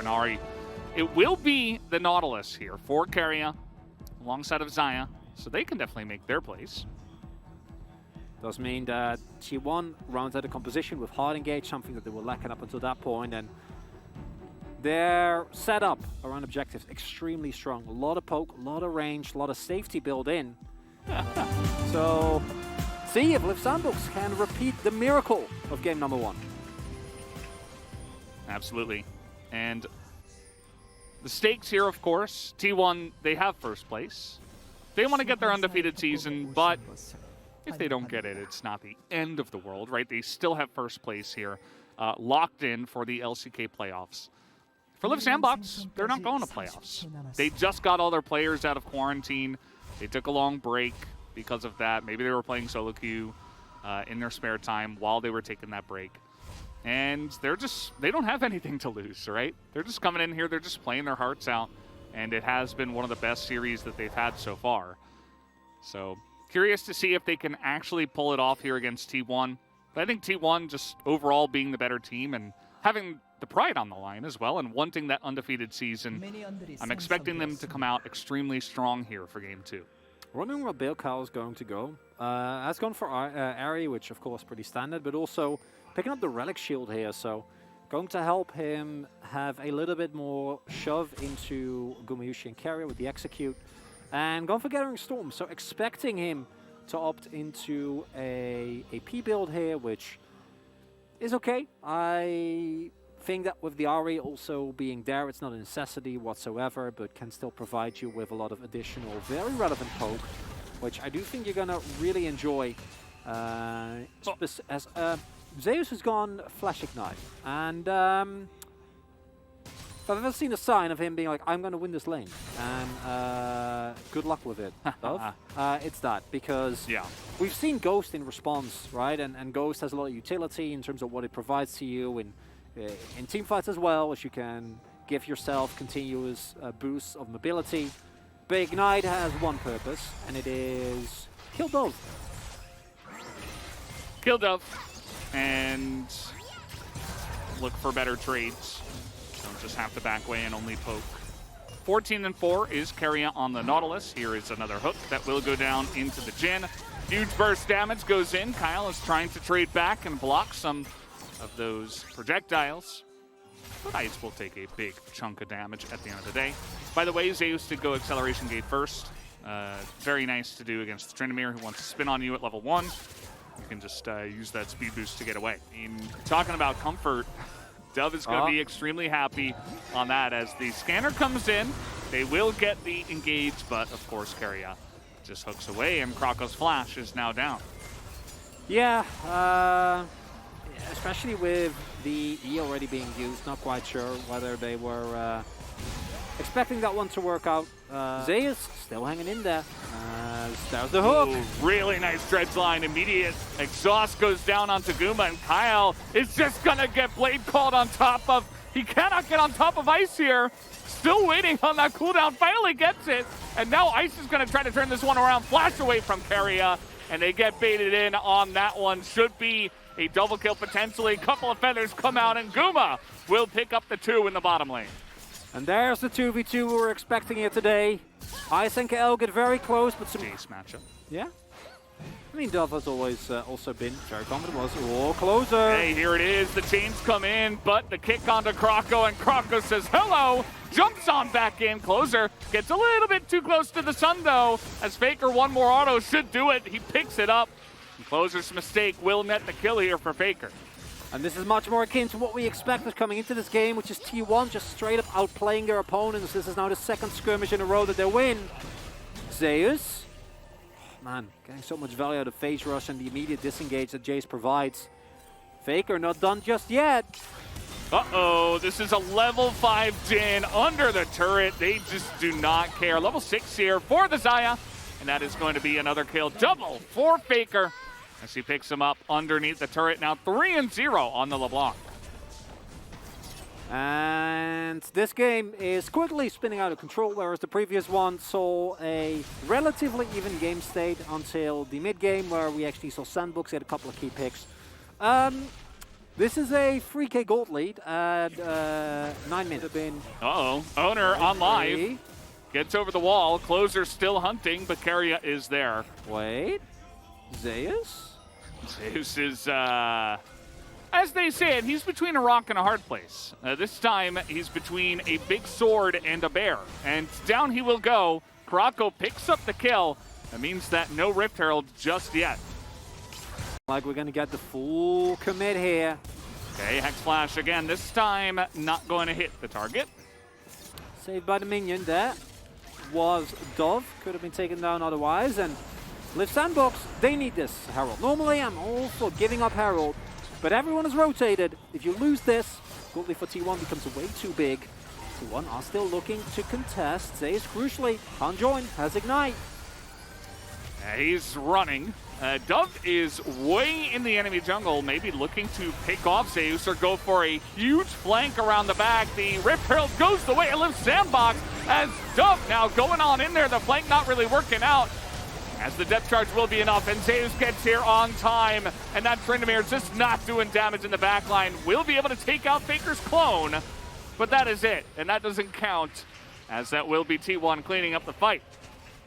an Ahri. It will be the Nautilus here for Keria alongside of Xayah, so they can definitely make their place. Does mean that T1 rounds out the composition with hard engage, something that they were lacking up until that point, and their setup around objectives extremely strong. A lot of poke, a lot of range, a lot of safety built in. So, see if LIIV SANDBOX can repeat the miracle of game number 1. Absolutely. And the stakes here, of course, T1, they have first place. They want to get their undefeated season, but if they don't get it, it's not the end of the world, right? They still have first place here, locked in for the LCK playoffs. For LIIV SANDBOX, they're not going to playoffs. They just got all their players out of quarantine. They took a long break because of that. Maybe they were playing solo queue in their spare time while they were taking that break. And they don't have anything to lose, right? They're just coming in here, they're just playing their hearts out, and it has been one of the best series that they've had so far. So, curious to see if they can actually pull it off here against T1. But I think T1 just overall being the better team and having the pride on the line as well and wanting that undefeated season, I'm expecting them to come out extremely strong here for Game 2. Wondering where Bailcal is going to go. Has gone for Ahri, which of course pretty standard, but also picking up the Relic Shield here, so going to help him have a little bit more shove into Gumayushi and Keria with the Execute. And going for Gathering Storm, so expecting him to opt into a P build here, which is okay. I think that with the Ahri also being there, it's not a necessity whatsoever, but can still provide you with a lot of additional, very relevant poke, which I do think you're going to really enjoy. Zeus has gone Flash Ignite, and if I've ever seen a sign of him being like, I'm going to win this lane, and good luck with it, it's that, because we've seen Ghost in response, right? And Ghost has a lot of utility in terms of what it provides to you in teamfights as well, as you can give yourself continuous boosts of mobility. But Ignite has one purpose, and it is kill Dove. Kill Dove, and look for better trades. Don't just have to back away and only poke. 14-4 is Keria on the Nautilus. Here is another hook that will go down into the Jhin. Huge burst damage goes in. Kyle is trying to trade back and block some of those projectiles. But Ice will take a big chunk of damage at the end of the day. By the way, Zeus did go Acceleration Gate first. Very nice to do against the Tryndamere, who wants to spin on you at level 1. You can just use that speed boost to get away. Talking about comfort, Dove is going to be extremely happy on that as the scanner comes in. They will get the engage, but of course Keria just hooks away, and Krako's flash is now down. Yeah, especially with the E already being used, not quite sure whether they were expecting that one to work out. Zeus still hanging in there. There's the hook. Ooh, really nice dredge line. Immediate exhaust goes down onto Guma, and Kyle is just gonna get blade called on top of. He cannot get on top of Ice here. Still waiting on that cooldown. Finally gets it, and now Ice is gonna try to turn this one around. Flash away from Keria, and they get baited in on that one. Should be a double kill potentially. A couple of feathers come out, and Guma will pick up the 2 in the bottom lane. And there's the 2v2 we were expecting here today. Ice and KL get very close, but some... Ace matchup. Yeah. I mean, Dove has always also been very comfortable. Oh, closer. Hey, here it is. The chains come in, but the kick onto Krako, and Krako says hello. Jumps on back in. Closer gets a little bit too close to the sun, though, as Faker one more auto should do it. He picks it up. Closer's mistake will net the kill here for Faker. And this is much more akin to what we expected coming into this game, which is T1 just straight up outplaying their opponents. This is now the second skirmish in a row that they win. Zeus, man, getting so much value out of phase rush and the immediate disengage that Jace provides. Faker not done just yet. Uh-oh, this is a level 5 Jhin under the turret. They just do not care. Level 6 here for the Xayah, and that is going to be another kill. Double for Faker as he picks him up underneath the turret. Now 3-0 on the LeBlanc. And this game is quickly spinning out of control, whereas the previous one saw a relatively even game state until the mid game, where we actually saw SANDBOX get a couple of key picks. This is a 3k gold lead at 9 minutes. Uh-oh. Owner on live. Gets over the wall. Closer still hunting, but Caria is there. Wait. Zeus? Zeus is, as they say it, he's between a rock and a hard place. This time, he's between a big sword and a bear. And down he will go. Krako picks up the kill. That means that no Rift Herald just yet. Like we're going to get the full commit here. Okay, Hex Flash again. This time, not going to hit the target. Saved by the minion there. Was Dove. Could have been taken down otherwise. And LIIV SANDBOX, they need this Herald. Normally, I'm all for giving up Herald. But everyone is rotated. If you lose this, gold lead for T1 becomes way too big. T1 are still looking to contest. Zeus, crucially, can't join. Has Ignite. He's running. Dove is way in the enemy jungle, maybe looking to pick off Zeus or go for a huge flank around the back. The Rift Herald goes the way of LIIV SANDBOX as Dove now going on in there. The flank not really working out as the depth charge will be enough, and Zeus gets here on time. And that Tryndamere is just not doing damage in the backline. Will be able to take out Faker's clone, but that is it, and that doesn't count as that will be T1 cleaning up the fight.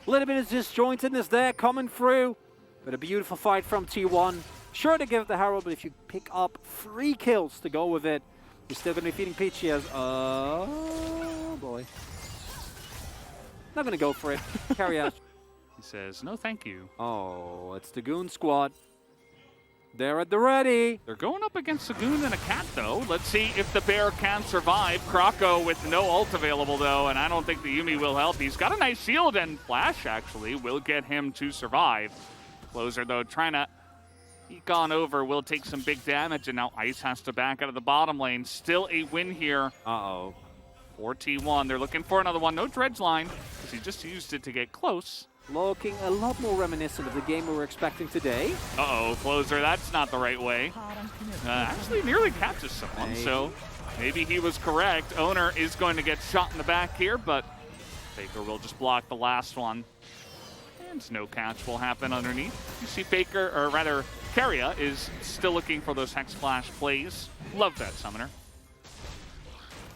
A little bit of disjointedness there coming through, but a beautiful fight from T1. Sure to give it the Herald, but if you pick up 3 kills to go with it, you're still going to be feeding Peachy as, oh boy. Not going to go for it. Carry out. He says, no thank you. Oh, it's the Goon Squad. They're at the ready. They're going up against a Goon and a Cat, though. Let's see if the Bear can survive. Krako with no ult available, though, and I don't think the Yuumi will help. He's got a nice shield, and Flash, actually, will get him to survive. Closer, though, trying to eke on over, will take some big damage, and now Ice has to back out of the bottom lane. Still a win here. Uh-oh. For T1. They're looking for another one. No dredge line, because he just used it to get close. Looking a lot more reminiscent of the game we were expecting today. Uh-oh, Closer, that's not the right way. Actually nearly catches someone, so maybe he was correct. Owner is going to get shot in the back here, but Faker will just block the last one. And no catch will happen underneath. You see Faker, or rather, Caria is still looking for those Hex Flash plays. Love that summoner.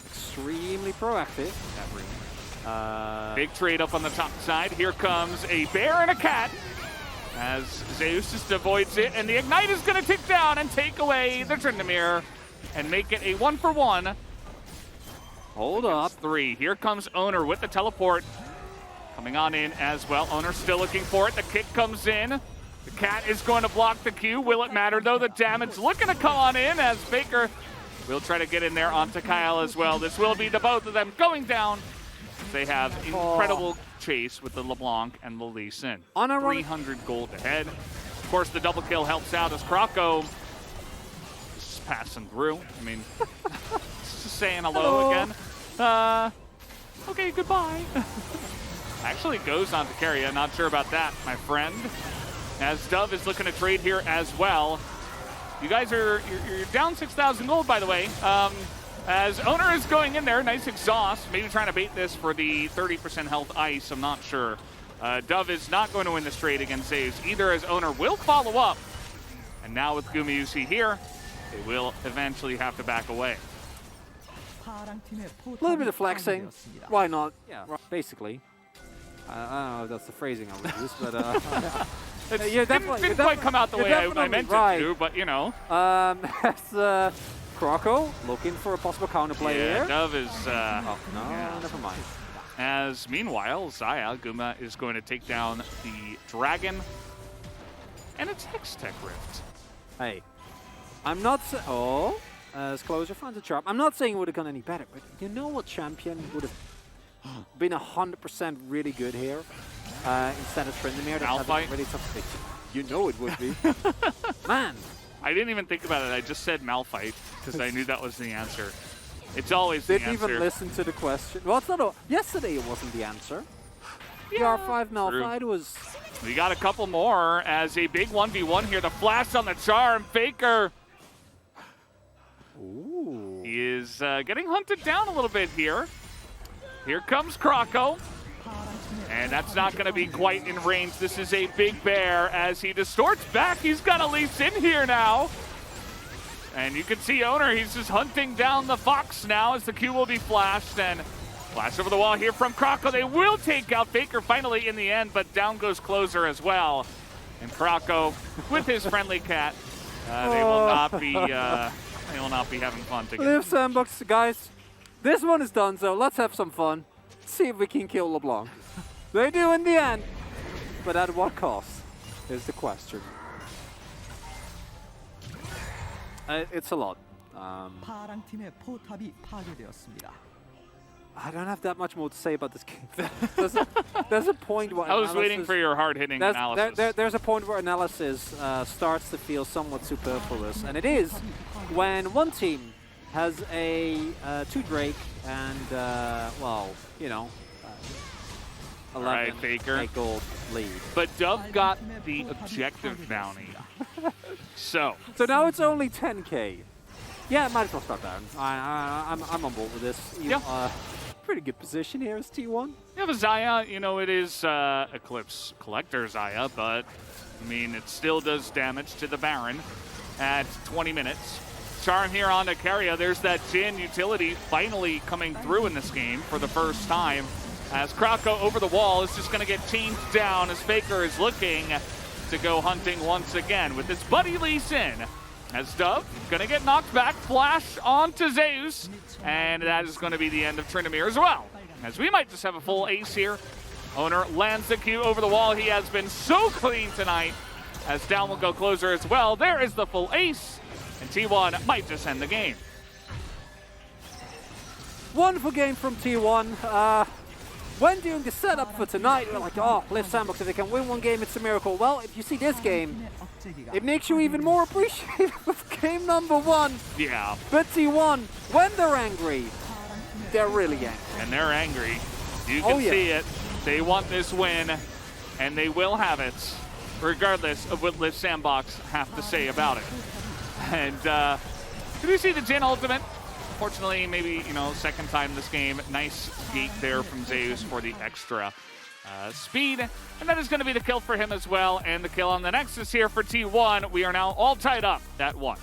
Extremely proactive. Big trade up on the top side. Here comes a bear and a cat as Zeus just avoids it, and the Ignite is going to tick down and take away the Tryndamere and make it a 1-for-1. Hold up. 3. Here comes Owner with the teleport. Coming on in as well. Owner still looking for it. The kick comes in. The cat is going to block the Q. Will it matter, though? The damage looking to come on in as Faker will try to get in there onto Kyle as well. This will be the both of them going down. They have incredible chase with the LeBlanc and the Lee Sin. 300 gold ahead. Of course, the double kill helps out as Krako is passing through. I mean, just saying hello again. Okay, goodbye. Actually goes on to Caria. Not sure about that, my friend. As Dove is looking to trade here as well. You guys are you're down 6,000 gold, by the way. As Owner is going in there, nice exhaust, maybe trying to bait this for the 30% health Ice, I'm not sure. Dove is not going to win this trade against Zeus either, as Owner will follow up. And now with Gumayusi here, they will eventually have to back away. A little bit of flexing. Why not? Yeah, basically. I don't know if that's the phrasing I would use, but it didn't quite come out the way I meant it to, but you know. That's Krako looking for a possible counterplay here. Yeah, Dove is... oh, no, yeah. Never mind. As meanwhile, Zaya, Guma, is going to take down the Dragon and its Hextech Rift. Hey, I'm not... as Closer finds a trap. I'm not saying it would have gone any better, but you know what champion would have been 100% really good here instead of Tryndamere? Malphite? Really tough. You know it would be. Man. I didn't even think about it. I just said Malphite because I knew that was the answer. It's always the answer. Didn't even listen to the question. Well, it's not yesterday it wasn't the answer. Yeah, PR5 Malphite was... We got a couple more as a big 1v1 here. The flash on the charm. Faker. Ooh. He is getting hunted down a little bit here. Here comes Krako. And that's not going to be quite in range. This is a big bear as he distorts back. He's got a Lee Sin here now. And you can see Owner, he's just hunting down the Fox now as the Q will be flashed. And flash over the wall here from Croco. They will take out Faker finally in the end, but down goes Closer as well. And Croco with his friendly cat. They will not be having fun together. LIIV SANDBOX, guys. This one is done, so let's have some fun. See if we can kill LeBlanc. They do in the end, but at what cost is the question. It's a lot. 파랑팀의 포탑이 파괴되었습니다. I don't have that much more to say about this game. there's a point where I was waiting for your hard-hitting analysis. There's a point where analysis starts to feel somewhat superfluous, and it is when one team has a 2 Drake and, well, you know, 11 Faker. gold lead. But Dove got the objective bounty. So now it's only 10k. Yeah, might as well start down. I'm on board with this. Pretty good position here as T1. You have a Xayah, you know, it is Eclipse Collector Xayah, but I mean, it still does damage to the Baron at 20 minutes. Charm here on Acaria. There's that Jhin utility finally coming through in this game for the first time. As Croco over the wall is just going to get chained down as Faker is looking to go hunting once again with his buddy Lee Sin. As Dove going to get knocked back, flash onto Zeus, and that is going to be the end of Tryndamere as well. As we might just have a full ace here. Owner lands the Q over the wall. He has been so clean tonight. As down will go Closer as well. There is the full ace. And T1 might just end the game. Wonderful game from T1. When doing the setup for tonight, we're like, oh, LIIV SANDBOX, if they can win one game, it's a miracle. Well, if you see this game, it makes you even more appreciative of game number 1. Yeah. But T1, when they're angry, they're really angry. And they're angry. You can see it. They want this win, and they will have it, regardless of what LIIV SANDBOX have to say about it. And did you see the Jhin ultimate? Fortunately, maybe, you know, second time this game. Nice gate there from Zeus for the extra speed. And that is going to be the kill for him as well. And the kill on the Nexus here for T1. We are now all tied up at 1.